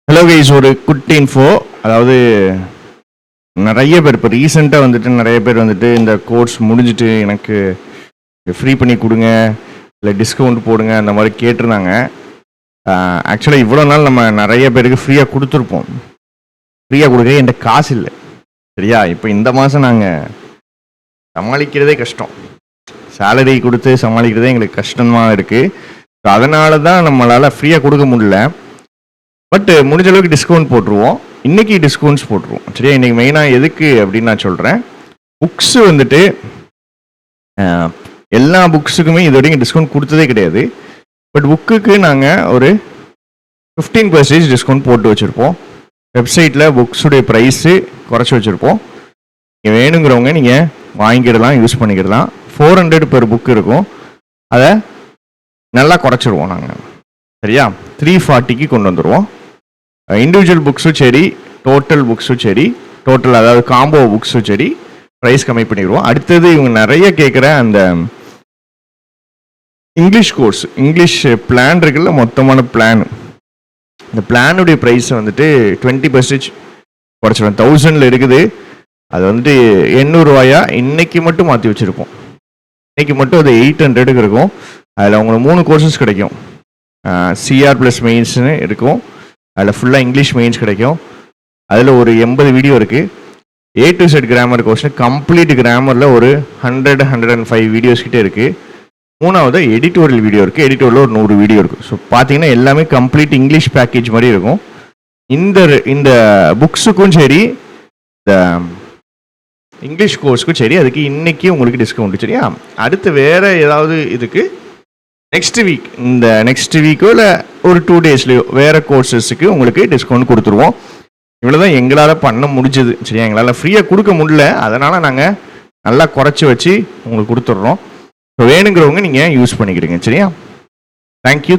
Hello guys, ஒரு good info. அதாவது நிறைய பேர் இப்போ ரீசெண்டாக நிறைய பேர் இந்த கோர்ஸ் முடிஞ்சுட்டு எனக்கு ஃப்ரீ பண்ணி கொடுங்க, இல்லை டிஸ்கவுண்ட் போடுங்க அந்த மாதிரி கேட்டிருந்தாங்க. ஆக்சுவலாக இவ்வளோ நாள் நம்ம நிறைய பேருக்கு ஃப்ரீயாக கொடுத்துருப்போம். ஃப்ரீயாக கொடுக்க என்கிட்ட காசு இல்லை, சரியா? இப்போ இந்த மாதம் நாங்கள் சமாளிக்கிறதே கஷ்டம், சேலரி கொடுத்து சமாளிக்கிறதே எங்களுக்கு கஷ்டமாக இருக்குது. ஸோ அதனால தான் நம்மளால் ஃப்ரீயாக கொடுக்க முடியல. பட் முடிஞ்ச அளவுக்கு டிஸ்கவுண்ட் போட்டுருவோம். இன்றைக்கி டிஸ்கவுண்ட்ஸ் போட்டுருவோம், சரியா? இன்றைக்கி மெயினாக எதுக்கு அப்படின்னு நான் சொல்கிறேன். புக்ஸு எல்லா புக்ஸுக்குமே இது வரைக்கும் டிஸ்கவுண்ட் கொடுத்ததே கிடையாது. பட் புக்குக்கு நாங்கள் ஒரு 15% டிஸ்கவுண்ட் போட்டு வச்சுருப்போம். வெப்சைட்டில் புக்ஸுடைய ப்ரைஸு குறைச்சி வச்சுருப்போம். நீங்கள் வேணுங்கிறவங்க நீங்கள் வாங்கிக்கிடலாம், யூஸ் பண்ணிக்கிடலாம். 400 பெர் புக் இருக்கும், அதை நல்லா குறைச்சிருவோம் நாங்கள், சரியா? 340க்கு கொண்டு வந்துடுவோம். இண்டிவிஜுவல் புக்ஸும் சரி, டோட்டல் புக்ஸும் சரி, டோட்டல் அதாவது காம்போ புக்ஸும் சரி, ப்ரைஸ் கம்மி பண்ணிடுவோம். அடுத்தது இவங்க நிறைய கேட்குற அந்த இங்கிலீஷ் கோர்ஸ், இங்கிலீஷ் பிளான் இருக்குல்ல, மொத்தமான பிளான், இந்த பிளானுடைய ப்ரைஸை 20% குறைச்சிடுவோம். 1000 இருக்குது, அது 800 ரூபாயா இன்னைக்கு மட்டும் மாற்றி வச்சுருப்போம். இன்னைக்கு மட்டும் அது 800க்கு இருக்கும். அதில் உங்களுக்கு 3 கோர்சஸ் கிடைக்கும். CR + மெயின்ஸ்னு இருக்கும், அதில் ஃபுல்லாக இங்கிலீஷ் மெயின்ஸ் கிடைக்கும். அதில் ஒரு 80 வீடியோ இருக்குது. A to Z கிராமர் கோர்ஸ்னு கம்ப்ளீட் கிராமரில் ஒரு 100-105 வீடியோஸ் கிட்டே இருக்குது. 3வது எடிட்டோரியல் வீடியோ இருக்குது, எடிட்டோரியலில் ஒரு 100 வீடியோ இருக்குது. ஸோ பார்த்தீங்கன்னா எல்லாமே கம்ப்ளீட் இங்கிலீஷ் பேக்கேஜ் மாதிரி இருக்கும். இந்த புக்ஸுக்கும் சரி, இந்த இங்கிலீஷ் கோர்ஸுக்கும் சரி, அதுக்கு இன்றைக்கி உங்களுக்கு டிஸ்கவுண்ட், சரியா? அடுத்து வேறு ஏதாவது இதுக்கு நெக்ஸ்ட் வீக்கோ இல்லை ஒரு 2 டேஸ்லையோ வேறு கோர்சஸுக்கு உங்களுக்கு டிஸ்கவுண்ட் கொடுத்துருவோம். இவ்வளோ தான் எங்களால் பண்ண முடிஞ்சது, சரியா? எங்களால் ஃப்ரீயாக கொடுக்க முடியல, அதனால் நாங்கள் நல்லா குறைச்சி வச்சு உங்களுக்கு கொடுத்துட்றோம். ஸோ வேணுங்கிறவங்க நீங்கள் யூஸ் பண்ணிக்கிடுங்க, சரியா? தேங்க்யூ.